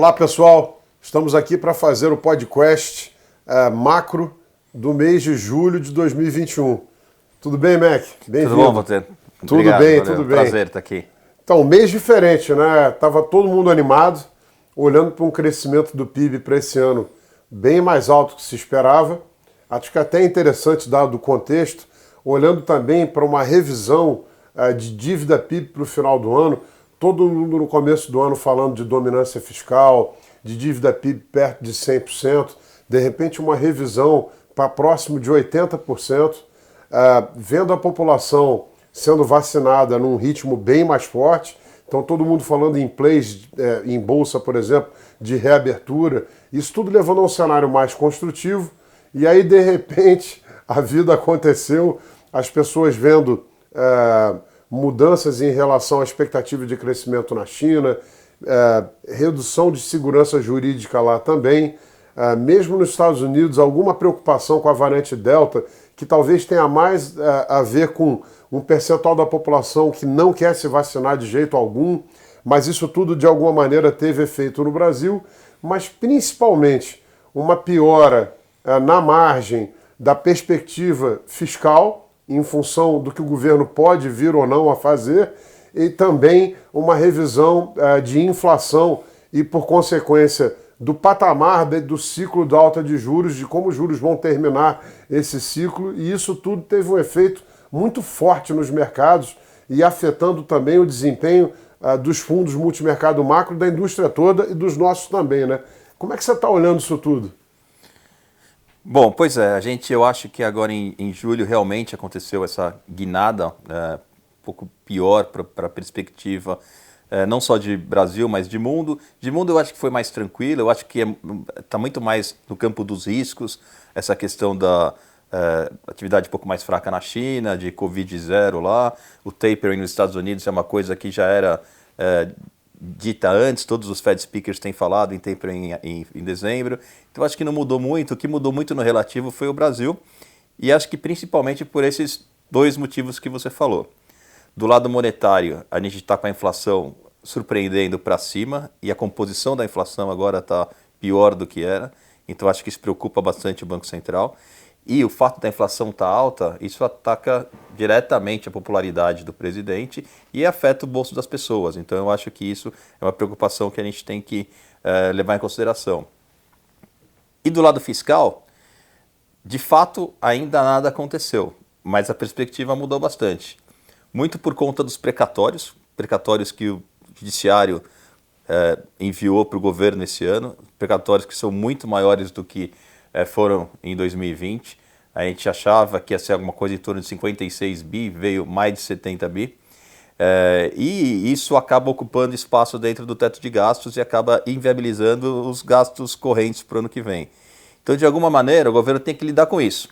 Olá, pessoal. Estamos aqui para fazer o podcast macro do mês de julho de 2021. Tudo bem, Mac? Tudo bom, Walter? Tudo Obrigado, bem, valeu. tudo bem. Prazer estar aqui. Então, mês diferente, né? Tava todo mundo animado, olhando para um crescimento do PIB para esse ano bem mais alto que se esperava. Acho que até é interessante, dado o contexto, olhando também para uma revisão de dívida PIB para o final do ano. Todo mundo no começo do ano falando de dominância fiscal, de dívida PIB perto de 100%, de repente uma revisão para próximo de 80%, vendo a população sendo vacinada num ritmo bem mais forte. Então todo mundo falando em plays, em bolsa, por exemplo, de reabertura, isso tudo levando a um cenário mais construtivo. E aí, de repente, a vida aconteceu, as pessoas vendo mudanças em relação à expectativa de crescimento na China, redução de segurança jurídica lá também, mesmo nos Estados Unidos, alguma preocupação com a variante Delta, que talvez tenha mais a ver com um percentual da população que não quer se vacinar de jeito algum, mas isso tudo de alguma maneira teve efeito no Brasil, mas principalmente uma piora na margem da perspectiva fiscal, em função do que o governo pode vir ou não a fazer, e também uma revisão de inflação e, por consequência, do patamar do ciclo da alta de juros, de como os juros vão terminar esse ciclo, e isso tudo teve um efeito muito forte nos mercados e afetando também o desempenho dos fundos multimercado macro, da indústria toda e dos nossos também, né? Como é que você está olhando isso tudo? Bom, pois é, eu acho que agora em julho realmente aconteceu essa guinada um pouco pior para a perspectiva, não só de Brasil, mas de mundo. De mundo eu acho que foi mais tranquilo, eu acho que está muito mais no campo dos riscos, essa questão da atividade um pouco mais fraca na China, de Covid zero lá, o tapering nos Estados Unidos é uma coisa que já era dita antes, todos os Fed speakers têm falado em tapering em dezembro, então acho que não mudou muito. O que mudou muito no relativo foi o Brasil, e acho que principalmente por esses dois motivos que você falou. Do lado monetário, a gente está com a inflação surpreendendo para cima, e a composição da inflação agora está pior do que era, então acho que isso preocupa bastante o Banco Central. E o fato da inflação estar alta, isso ataca diretamente a popularidade do presidente e afeta o bolso das pessoas. Então eu acho que isso é uma preocupação que a gente tem que levar em consideração. E do lado fiscal, de fato ainda nada aconteceu, mas a perspectiva mudou bastante. Muito por conta dos precatórios que o judiciário enviou para o governo esse ano, precatórios que são muito maiores do que foram em 2020. A gente achava que ia ser alguma coisa em torno de 56 bi, veio mais de 70 bi. E isso acaba ocupando espaço dentro do teto de gastos e acaba inviabilizando os gastos correntes para o ano que vem. Então, de alguma maneira, o governo tem que lidar com isso.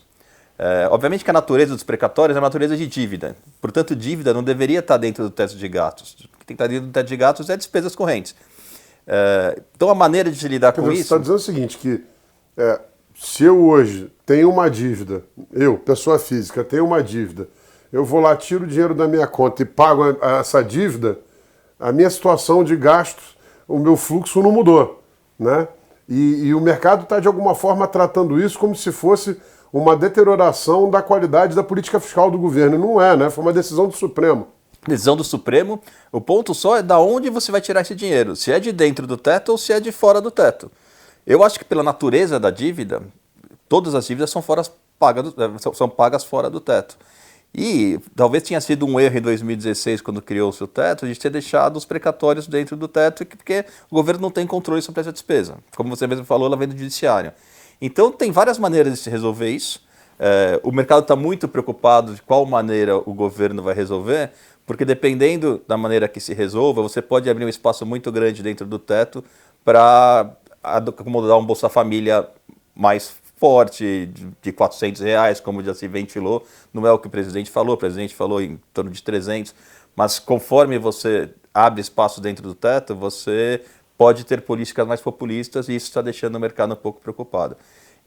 Obviamente que a natureza dos precatórios é a natureza de dívida. Portanto, dívida não deveria estar dentro do teto de gastos. O que tem que estar dentro do teto de gastos é despesas correntes. Então, a maneira de se lidar com isso... Você está dizendo o seguinte, que se eu hoje tenho uma dívida, eu, pessoa física, tenho uma dívida, eu vou lá, tiro o dinheiro da minha conta e pago essa dívida, a minha situação de gastos, o meu fluxo não mudou, né? E o mercado está, de alguma forma, tratando isso como se fosse uma deterioração da qualidade da política fiscal do governo. Não é, né? Foi uma decisão do Supremo. Decisão do Supremo, o ponto só é de onde você vai tirar esse dinheiro, se é de dentro do teto ou se é de fora do teto. Eu acho que pela natureza da dívida, todas as dívidas são pagas fora do teto. E talvez tenha sido um erro em 2016, quando criou-se o teto, de ter deixado os precatórios dentro do teto, porque o governo não tem controle sobre essa despesa. Como você mesmo falou, ela vem do judiciário. Então tem várias maneiras de se resolver isso. O mercado está muito preocupado de qual maneira o governo vai resolver, porque dependendo da maneira que se resolva, você pode abrir um espaço muito grande dentro do teto para acomodar um Bolsa Família mais forte, de R$400, como já se ventilou. Não é o que o presidente falou em torno de 300, mas conforme você abre espaço dentro do teto, você pode ter políticas mais populistas, e isso está deixando o mercado um pouco preocupado.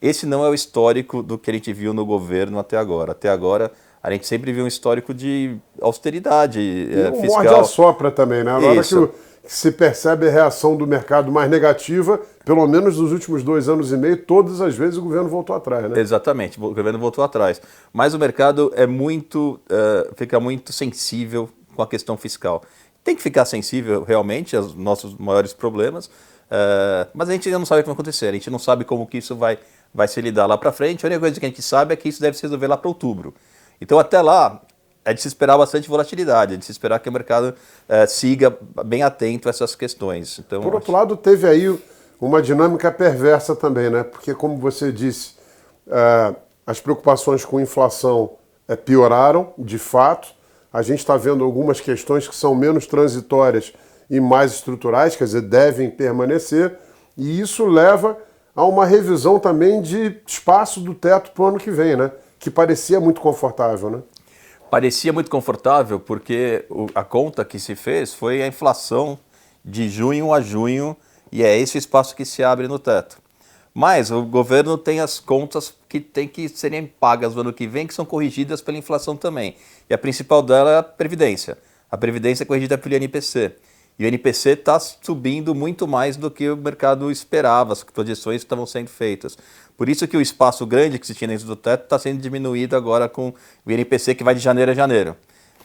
Esse não é o histórico do que a gente viu no governo até agora. Até agora, a gente sempre viu um histórico de austeridade fiscal. Morde a sopra também, né? Na hora que se percebe a reação do mercado mais negativa, pelo menos nos últimos 2 anos e meio, todas as vezes o governo voltou atrás, né? Exatamente, o governo voltou atrás. Mas o mercado fica muito sensível com a questão fiscal. Tem que ficar sensível realmente aos nossos maiores problemas, mas a gente ainda não sabe o que vai acontecer, a gente não sabe como que isso vai se lidar lá para frente. A única coisa que a gente sabe é que isso deve se resolver lá para outubro. Então até lá é de se esperar bastante volatilidade, é de se esperar que o mercado siga bem atento a essas questões. Então, por outro lado, teve aí uma dinâmica perversa também, né? Porque, como você disse, as preocupações com inflação pioraram, de fato. A gente está vendo algumas questões que são menos transitórias e mais estruturais, quer dizer, devem permanecer. E isso leva a uma revisão também de espaço do teto para o ano que vem, né? Que parecia muito confortável, né? Parecia muito confortável porque a conta que se fez foi a inflação de junho a junho e é esse espaço que se abre no teto. Mas o governo tem as contas que têm que serem pagas no ano que vem, que são corrigidas pela inflação também. E a principal dela é a Previdência. A Previdência é corrigida pelo INPC. E o INPC está subindo muito mais do que o mercado esperava, as projeções que estavam sendo feitas. Por isso que o espaço grande que se tinha dentro do teto está sendo diminuído agora com o INPC, que vai de janeiro a janeiro.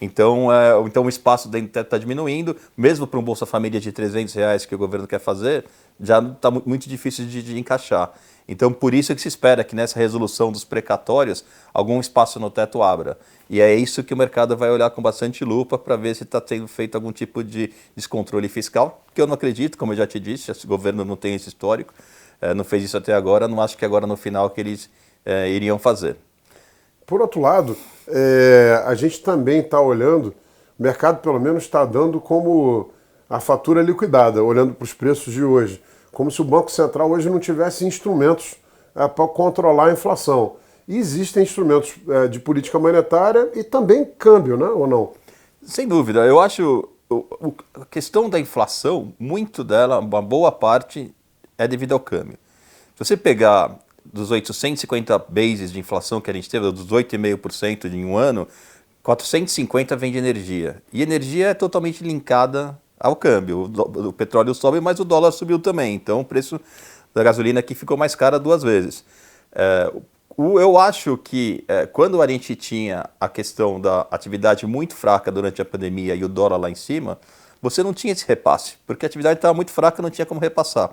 Então o espaço dentro do teto está diminuindo, mesmo para um Bolsa Família de R$ 300 que o governo quer fazer, já está muito difícil de encaixar. Então, por isso que se espera que nessa resolução dos precatórios, algum espaço no teto abra. E é isso que o mercado vai olhar com bastante lupa para ver se está sendo feito algum tipo de descontrole fiscal, que eu não acredito, como eu já te disse, esse governo não tem esse histórico, não fez isso até agora, não acho que agora no final que eles iriam fazer. Por outro lado, a gente também está olhando, o mercado pelo menos está dando como a fatura liquidada, olhando para os preços de hoje, como se o Banco Central hoje não tivesse instrumentos para controlar a inflação. E existem instrumentos de política monetária e também câmbio, né, ou não? Sem dúvida, eu acho a questão da inflação, muito dela, uma boa parte, é devido ao câmbio. Se você pegar dos 850 bases de inflação que a gente teve, dos 8,5% em um ano, 450 vem de energia. E energia é totalmente linkada ao câmbio. O petróleo sobe, mas o dólar subiu também. Então o preço da gasolina aqui ficou mais cara 2 vezes. Eu acho que quando a gente tinha a questão da atividade muito fraca durante a pandemia e o dólar lá em cima, você não tinha esse repasse, porque a atividade estava muito fraca e não tinha como repassar.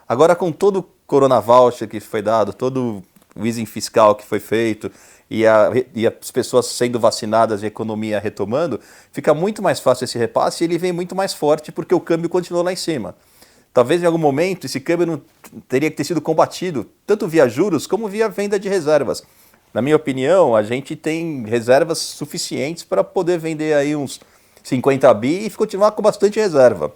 Agora, com todo o Corona Voucher que foi dado, todo o easing fiscal que foi feito e as pessoas sendo vacinadas e a economia retomando, fica muito mais fácil esse repasse e ele vem muito mais forte porque o câmbio continuou lá em cima. Talvez em algum momento esse câmbio não teria que ter sido combatido, tanto via juros como via venda de reservas. Na minha opinião, a gente tem reservas suficientes para poder vender aí uns 50 bi e continuar com bastante reserva.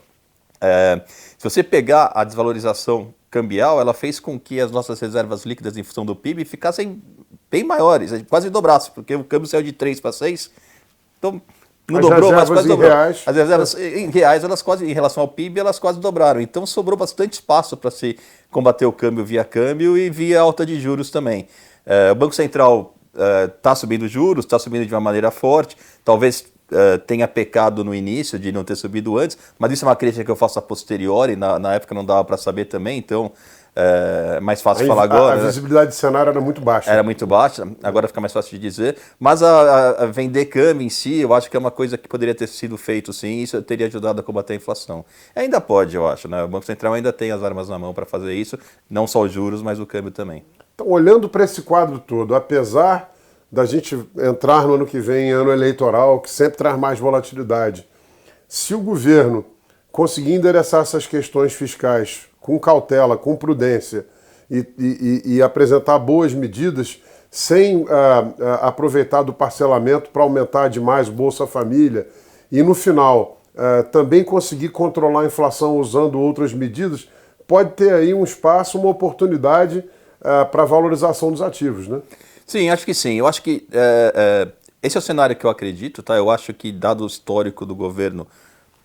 Se você pegar a desvalorização cambial, ela fez com que as nossas reservas líquidas em função do PIB ficassem bem maiores, quase dobrassem, porque o câmbio saiu de 3 para 6, então não dobrou, mas quase dobrou. Reais. As reservas em reais, elas quase, em relação ao PIB, elas quase dobraram. Então sobrou bastante espaço para se combater o câmbio e via alta de juros também. O Banco Central está subindo juros, está subindo de uma maneira forte, talvez tenha pecado no início de não ter subido antes, mas isso é uma crítica que eu faço a posteriori, na época não dava para saber também, então é mais fácil falar agora. A visibilidade de cenário era muito baixa. Era muito baixa, agora fica mais fácil de dizer, mas a vender câmbio em si, eu acho que é uma coisa que poderia ter sido feito sim, isso teria ajudado a combater a inflação. Ainda pode, eu acho, né? O Banco Central ainda tem as armas na mão para fazer isso, não só os juros, mas o câmbio também. Então, olhando para esse quadro todo, apesar da gente entrar no ano que vem em ano eleitoral, que sempre traz mais volatilidade, se o governo conseguir endereçar essas questões fiscais com cautela, com prudência e apresentar boas medidas, sem aproveitar do parcelamento para aumentar demais o Bolsa Família, e no final também conseguir controlar a inflação usando outras medidas, pode ter aí um espaço, uma oportunidade para a valorização dos ativos, né? Sim, acho que sim. Eu acho que esse é o cenário que eu acredito, tá? Eu acho que, dado o histórico do governo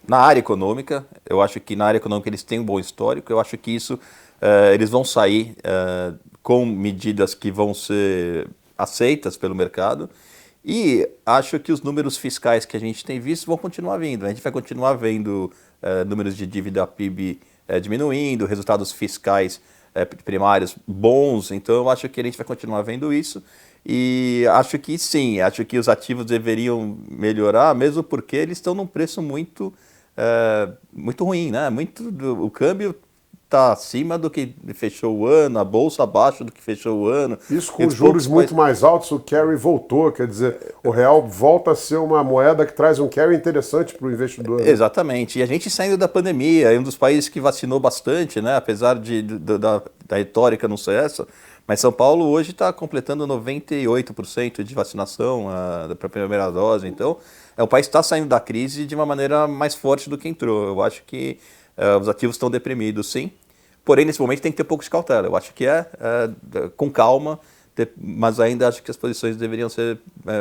na área econômica, eu acho que na área econômica eles têm um bom histórico, eu acho que isso, eles vão sair com medidas que vão ser aceitas pelo mercado E acho que os números fiscais que a gente tem visto vão continuar vindo. A gente vai continuar vendo números de dívida PIB diminuindo, resultados fiscais primários bons. Então, eu acho que a gente vai continuar vendo isso. E acho que sim, acho que os ativos deveriam melhorar, mesmo porque eles estão num preço muito, muito ruim, né? O câmbio está acima do que fechou o ano, a bolsa abaixo do que fechou o ano. Isso com juros muito mais altos, o carry voltou, quer dizer, o real volta a ser uma moeda que traz um carry interessante para o investidor. Né? Exatamente, e a gente saindo da pandemia, é um dos países que vacinou bastante, né? Apesar da retórica não ser essa, mas São Paulo hoje está completando 98% de vacinação para a primeira dose, então o país está saindo da crise de uma maneira mais forte do que entrou. Eu acho que os ativos estão deprimidos, sim. Porém, nesse momento tem que ter um pouco de cautela. Eu acho que com calma, mas ainda acho que as posições deveriam ser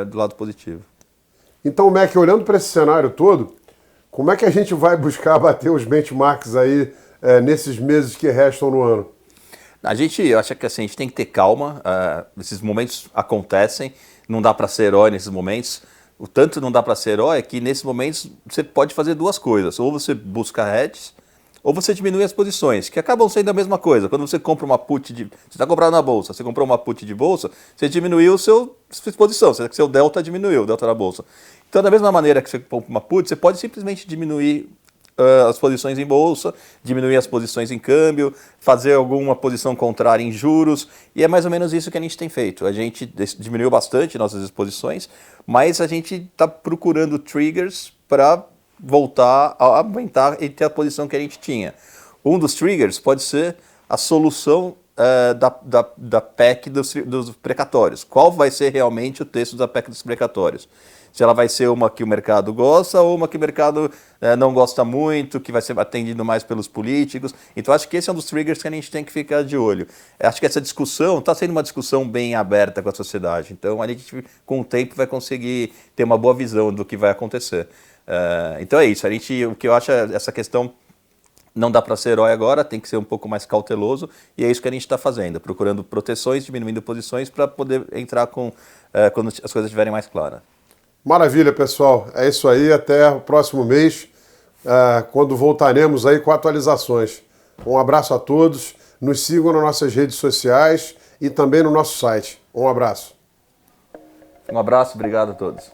do lado positivo. Então, Mac, olhando para esse cenário todo, como é que a gente vai buscar bater os benchmarks aí nesses meses que restam no ano? Eu acho que assim, a gente tem que ter calma. Esses momentos acontecem, não dá para ser herói nesses momentos. O tanto não dá para ser herói é que nesses momentos você pode fazer duas coisas. Ou você busca hedges, ou você diminui as posições, que acabam sendo a mesma coisa. Quando você compra uma put você está comprando na bolsa, você comprou uma put de bolsa, você diminuiu sua exposição, seu delta diminuiu, o delta da bolsa. Então, da mesma maneira que você compra uma put, você pode simplesmente diminuir as posições em bolsa, diminuir as posições em câmbio, fazer alguma posição contrária em juros, e é mais ou menos isso que a gente tem feito. A gente diminuiu bastante nossas exposições, mas a gente está procurando triggers para voltar a aumentar e ter a posição que a gente tinha. Um dos triggers pode ser a solução da PEC dos precatórios. Qual vai ser realmente o texto da PEC dos precatórios? Se ela vai ser uma que o mercado gosta ou uma que o mercado não gosta muito, que vai ser atendido mais pelos políticos. Então, acho que esse é um dos triggers que a gente tem que ficar de olho. Acho que essa discussão está sendo uma discussão bem aberta com a sociedade. Então, a gente, com o tempo, vai conseguir ter uma boa visão do que vai acontecer. Então, é isso. O que eu acho é essa questão. Não dá para ser herói agora, tem que ser um pouco mais cauteloso, e é isso que a gente está fazendo, procurando proteções, diminuindo posições para poder entrar quando as coisas estiverem mais claras. Maravilha, pessoal. É isso aí. Até o próximo mês, quando voltaremos aí com atualizações. Um abraço a todos. Nos sigam nas nossas redes sociais e também no nosso site. Um abraço. Um abraço, obrigado a todos.